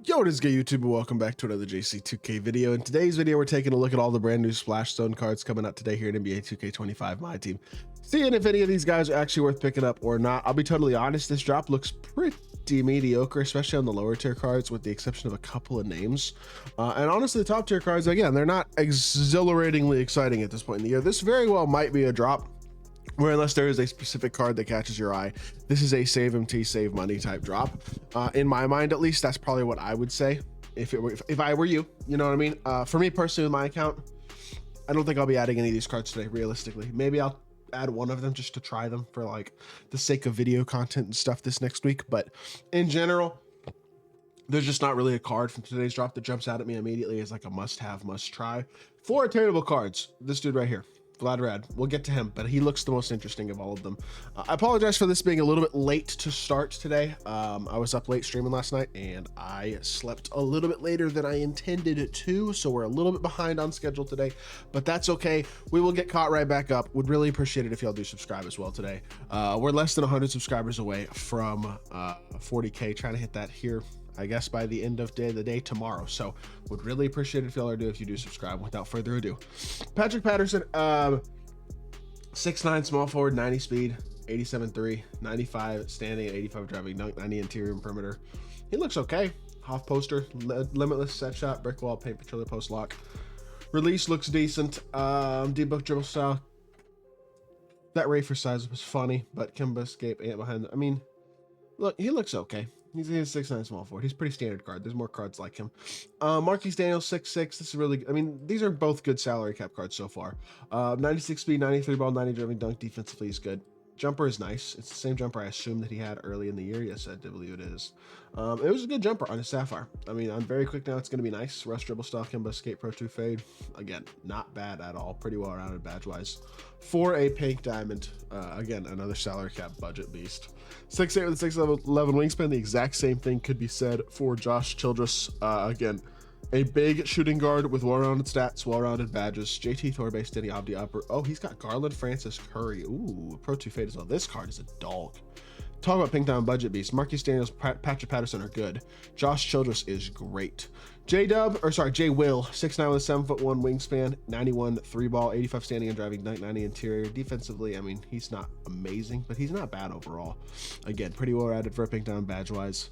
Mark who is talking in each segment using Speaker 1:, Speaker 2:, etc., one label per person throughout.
Speaker 1: Yo, what is good, YouTube, and welcome back to another JC2K video. In today's video, we're taking a look at all the brand new Splash Zone cards coming out today here in NBA 2K25 MyTEAM. Seeing if any of these guys are actually worth picking up or not. I'll be totally honest, this drop looks pretty mediocre, especially on the lower tier cards, with the exception of a couple of names. And honestly, the top tier cards, again, they're not exhilaratingly exciting at this point in the year. This very well might be a drop where, unless there is a specific card that catches your eye, this is a save MT, save money type drop. In my mind, at least, that's probably what I would say if I were you. You know what I mean? For me personally, with my account, I don't think I'll be adding any of these cards today, realistically. Maybe I'll add one of them just to try them for like the sake of video content and stuff this next week. But in general, there's just not really a card from today's drop that jumps out at me immediately as like a must-have, must-try. 4 attainable cards. This dude right here, Vladrad. We'll get to him, but he looks the most interesting of all of them. I apologize for this being a little bit late to start today. I was up late streaming last night and I slept a little bit later than I intended to, so we're a little bit behind on schedule today, but that's okay. We will get caught right back up. Would really appreciate it if y'all do subscribe as well today. We're less than 100 subscribers away from 40K, trying to hit that here, I guess, by the end of the day tomorrow. So would really appreciate it if y'all if you do subscribe. Without further ado, Patterson, 6'9", small forward, 90 speed, 87.3, 95 standing, 85 driving dunk, 90 interior and perimeter. He looks okay. Half poster, limitless set shot, brick wall, paint patroller, post lock. Release looks decent. D-book dribble style. That Ray for size was funny, but Kimba escape ant behind. I mean, look, he looks okay. He's a 6'9" small forward. He's pretty standard card. There's more cards like him. Marquis 6'6". This is really, I mean, these are both good salary cap cards so far. 96 speed, 93 ball, 90 driving dunk. Defensively is good. Jumper is nice. It's the same jumper I assumed that he had early in the year. Yes, I do believe it is. It was a good jumper on his Sapphire. I mean, I'm very quick now. It's going to be nice. Rush dribble style, Kimba skate pro 2 fade. Again, not bad at all. Pretty well rounded badge wise. For a pink diamond, again, another salary cap budget beast. 6'8" with a 6'11" wingspan. The exact same thing could be said for Josh Childress. Again, a big shooting guard with well-rounded stats, well-rounded badges. JT Thorpe, Steady Abdi Upper. Oh, he's got Garland, Francis, Curry. Ooh, Pro 2 fade as well. This card is a dog. Talk about pink diamond budget beast. Marquis Daniels, Patrick Patterson are good. Josh Childress is great. Jay Will, 6'9" with a 7'1" wingspan, 91 3 ball, 85 standing and driving, 90 interior. Defensively, I mean, he's not amazing, but he's not bad overall. Again, pretty well rounded for a pink diamond badge wise.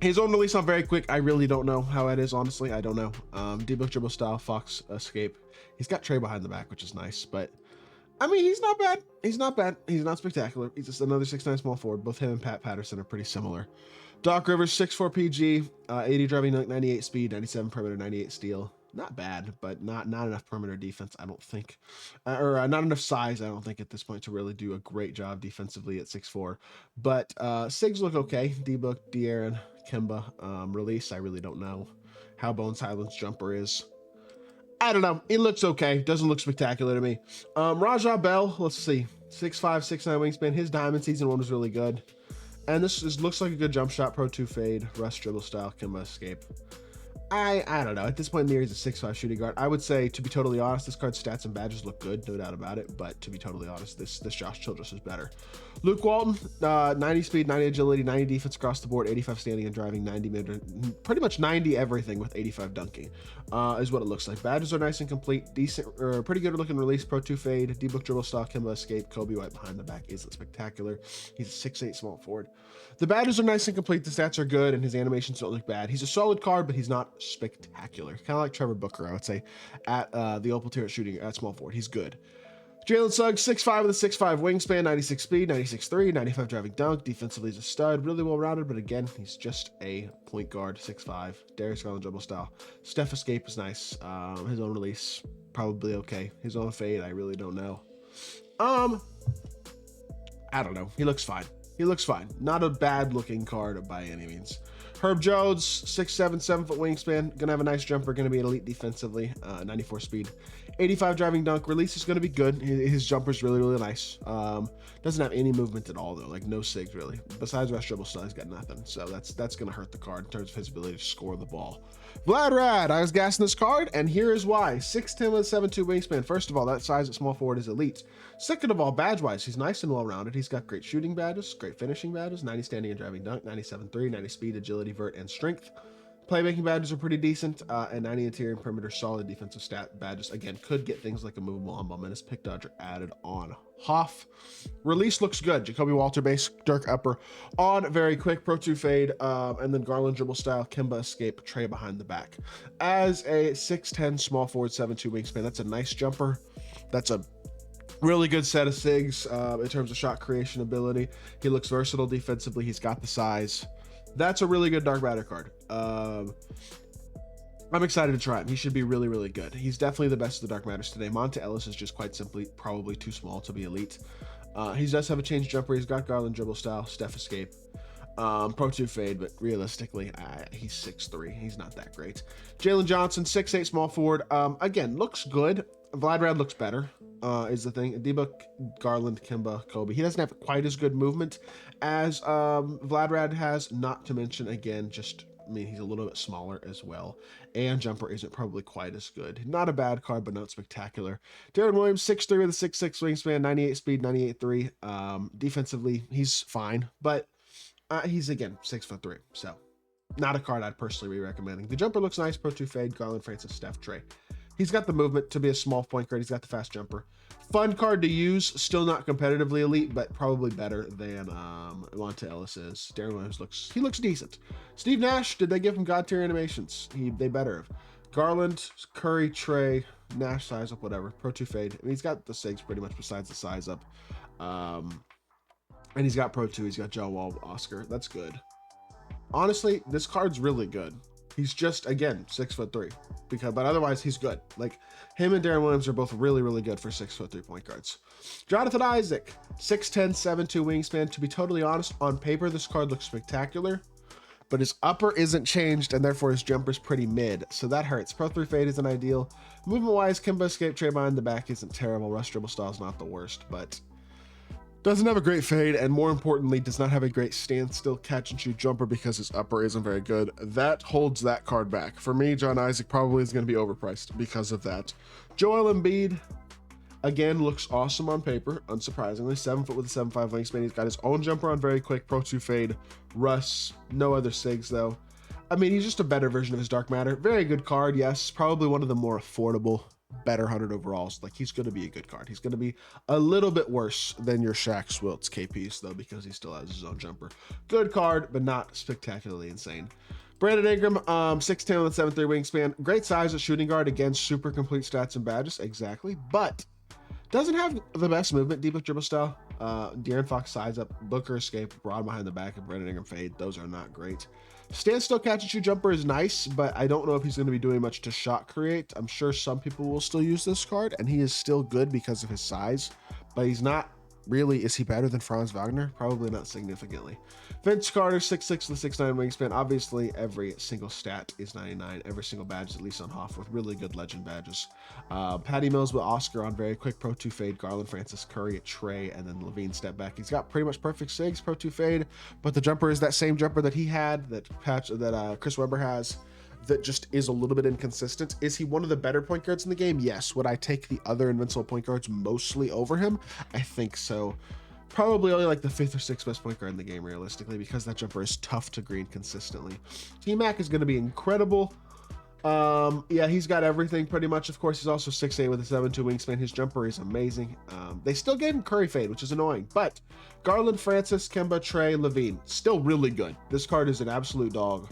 Speaker 1: His own release on very quick. I really don't know how it is, honestly. I don't know. D-book dribble style, Fox escape. He's got Trey behind the back, which is nice, but I mean, he's not bad. He's not bad. He's not spectacular. He's just another 6'9" small forward. Both him and Pat Patterson are pretty similar. Doc Rivers, 6'4" PG, 80 driving dunk, 98 speed, 97 perimeter, 98 steal. Not bad, but not enough perimeter defense, I don't think. Or not enough size, I don't think, at this point to really do a great job defensively at 6'4". But Sigs look okay. D-book, Deron, Kimba. Release, I really don't know how Bones Highland's jumper is. I don't know. It looks okay. Doesn't look spectacular to me. Raja Bell, let's see. 6'5", 6'9" wingspan. His Diamond Season 1 was really good. And this looks like a good jump shot. Pro 2 fade. Rush dribble style. Kimba escape. I don't know. At this point in the year, he's a 6'5" shooting guard. I would say, to be totally honest, this card's stats and badges look good, no doubt about it. But to be totally honest, this Josh Childress is better. Luke Walton, 90 speed, 90 agility, 90 defense across the board, 85 standing and driving, 90 mid, pretty much 90 everything with 85 dunking, is what it looks like. Badges are nice and complete, decent, or pretty good looking release. Pro 2 fade, D-book dribble style, Kimba escape, Kobe White behind the back isn't spectacular. He's a 6'8" small forward. The badges are nice and complete. The stats are good, and his animations don't look bad. He's a solid card, but he's not spectacular. Kind of like Trevor Booker, I would say, at the Opal tier shooting at small forward. He's good. Jalen Suggs, 6'5" with a 6'5" wingspan, 96 speed, 96.3, 95 driving dunk. Defensively, he's a stud, really well rounded, but again, he's just a point guard, 6'5". Darius Garland dribble style. Steph escape is nice. His own release, probably okay. His own fade, I really don't know. I don't know. He looks fine. He looks fine. Not a bad looking card by any means. Herb Jones, 6'7", 7-foot wingspan. Gonna have a nice jumper. Gonna be an elite defensively. 94 speed. 85 driving dunk. Release is gonna be good. His jumper's really, really nice. Doesn't have any movement at all, though. Like, no sigs, really. Besides rush dribble style, he's got nothing. So that's gonna hurt the card in terms of his ability to score the ball. Vladrad, I was gassing this card, and here is why. 6'10" with a 7'2" wingspan. First of all, that size at small forward is elite. Second of all, badge-wise, he's nice and well-rounded. He's got great shooting badges, great great finishing badges, 90 standing and driving dunk, 97-3, 90 speed, agility, vert, and strength. Playmaking badges are pretty decent, and 90 interior and perimeter solid defensive stat badges. Again, could get things like a movable on-ball menace, pick dodger added on Hoff. Release looks good. Jacoby Walter base, Dirk upper on very quick, Pro 2 fade, and then Garland dribble style, Kemba escape, Trey behind the back. As a 6'10 small forward, 7'2 wingspan, that's a nice jumper. That's a really good set of SIGs in terms of shot creation ability. He looks versatile defensively. He's got the size. That's a really good dark matter card. I'm excited to try him. He should be really, really good. He's definitely the best of the dark matters today. Monta Ellis is just quite simply probably too small to be elite. He does have a change jumper. He's got Garland dribble style, Steph escape, Pro 2 fade, but realistically, he's 6'3". He's not that great. Jalen Johnson, 6'8 small forward. Again, looks good. Vladrad looks better, is the thing. D-Book, Garland, Kemba, Kobe. He doesn't have quite as good movement as Vladrad has, not to mention, again, just, I mean, he's a little bit smaller as well. And jumper isn't probably quite as good. Not a bad card, but not spectacular. Deron Williams, 6'3 with a 6'6 wingspan, 98 speed, 98.3. Defensively, he's fine, but he's, again, 6'3". So, not a card I'd personally be recommending. The jumper looks nice. Pro 2 fade, Garland, Francis, Steph, Trey. He's got the movement to be a small point guard. He's got the fast jumper. Fun card to use. Still not competitively elite, but probably better than Monta Ellis is. Deron Williams looks decent. Steve Nash, did they give him god tier animations? They better have. Garland, Curry, Trey, Nash size up, whatever. Pro 2 fade. I mean, he's got the SIGs pretty much besides the size up. And he's got Pro 2. He's got John Wall, Oscar. That's good. Honestly, this card's really good. He's just, again, 6'3", but otherwise he's good. Like, him and Deron Williams are both really, really good for 6'3" point guards. Jonathan Isaac, 6'10", 7'2" wingspan. To be totally honest, on paper, this card looks spectacular, but his upper isn't changed, and therefore his jumper's pretty mid, so that hurts. Pro 3 fade isn't ideal. Movement-wise, Kemba escape, Trey behind the back isn't terrible. Rush dribble style is not the worst, but doesn't have a great fade, and more importantly, does not have a great standstill catch and shoot jumper because his upper isn't very good. That holds that card back. For me, John Isaac probably is going to be overpriced because of that. Joel Embiid, again, looks awesome on paper, unsurprisingly. 7 foot with a 7'5 wingspan. He's got his own jumper on very quick, Pro 2 fade, Russ, no other SIGs though. I mean, he's just a better version of his dark matter. Very good card, yes. Probably one of the more affordable, better 100 overalls. Like, he's going to be a good card. He's going to be a little bit worse than your Shaq Swilts KPs though, because he still has his own jumper. Good card, but not spectacularly insane. Brandon Ingram, 6'10 with a 7'3 wingspan. Great size at shooting guard. Again, super complete stats and badges. Exactly. But doesn't have the best movement. D-Book dribble style. De'Aaron Fox size up. Booker escape. Broad behind the back. And Brandon Ingram fade. Those are not great. Standstill catch and shoot jumper is nice, but I don't know if he's going to be doing much to shot create. I'm sure some people will still use this card, and he is still good because of his size, but he's not really. Is he better than Franz Wagner? Probably not significantly. Vince Carter, 6'6 with 6'9 wingspan. Obviously, every single stat is 99. Every single badge is at least on Hoff with really good legend badges. Patty Mills with Oscar on very quick, Pro 2 fade. Garland, Francis, Curry, Trey, and then Levine step back. He's got pretty much perfect SIGs, Pro 2 fade, but the jumper is that same jumper that he had, that Chris Webber has, that just is a little bit inconsistent. Is he one of the better point guards in the game? Yes. Would I take the other invincible point guards mostly over him? I think so. Probably only like the 5th or 6th best point guard in the game, realistically, because that jumper is tough to green consistently. T-Mac is going to be incredible. Yeah, he's got everything pretty much. Of course, he's also 6'8 with a 7'2 wingspan. His jumper is amazing. They still gave him Curry fade, which is annoying, but Garland, Francis, Kemba, Trey, Levine, still really good. This card is an absolute dog.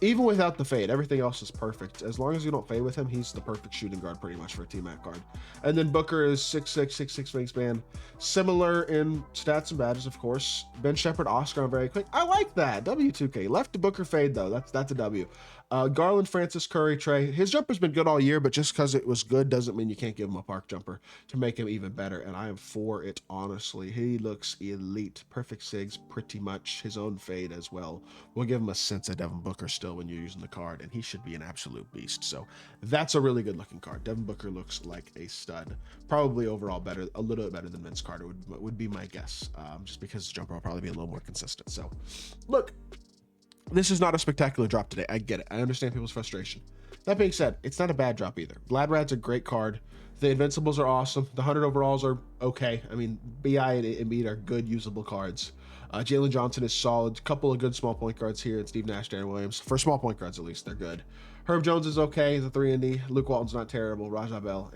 Speaker 1: Even without the fade, everything else is perfect. As long as you don't fade with him, he's the perfect shooting guard pretty much for a T-Mac card. And then Booker is 6'6", 6'6 wingspan. Similar in stats and badges, of course. Ben Shepherd, Oscar on very quick. I like that. W2K. Left to Booker fade, though. That's a W. Garland, Francis, Curry, Trey. His jumper's been good all year, but just because it was good doesn't mean you can't give him a park jumper to make him even better, and I am for it, honestly. He looks elite. Perfect SIGs, pretty much. His own fade as well. We'll give him a sense of Devin Booker still when you're using the card, and he should be an absolute beast. So that's a really good looking card. Devin Booker looks like a stud. Probably overall better, a little bit better than Vince Carter would be my guess, just because his jumper will probably be a little more consistent. So look, this is not a spectacular drop today. I get it. I understand people's frustration. That being said, it's not a bad drop either. Vladrad's a great card. The Invincibles are awesome. The 100 overalls are okay. I mean, BI and Embiid are good, usable cards. Jalen Johnson is solid. Couple of good small point guards here. It's Steve Nash, Darren Williams. For small point guards, at least, they're good. Herb Jones is okay. He's a 3-and-D. Luke Walton's not terrible. Raja Bell,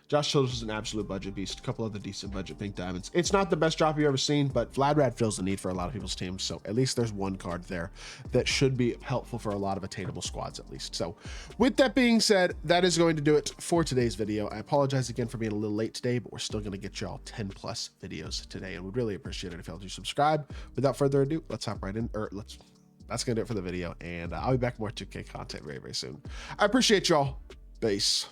Speaker 1: Josh Childress is an absolute budget beast. A couple of the decent budget pink diamonds. It's not the best drop you've ever seen, but Vladrad fills the need for a lot of people's teams. So at least there's one card there that should be helpful for a lot of attainable squads at least. So with that being said, that is going to do it for today's video. I apologize again for being a little late today, but we're still going to get y'all 10 plus videos today, and we'd really appreciate it if y'all do subscribe. Without further ado, let's hop right in, that's going to do it for the video, and I'll be back with more 2K content very, very soon. I appreciate y'all. Peace.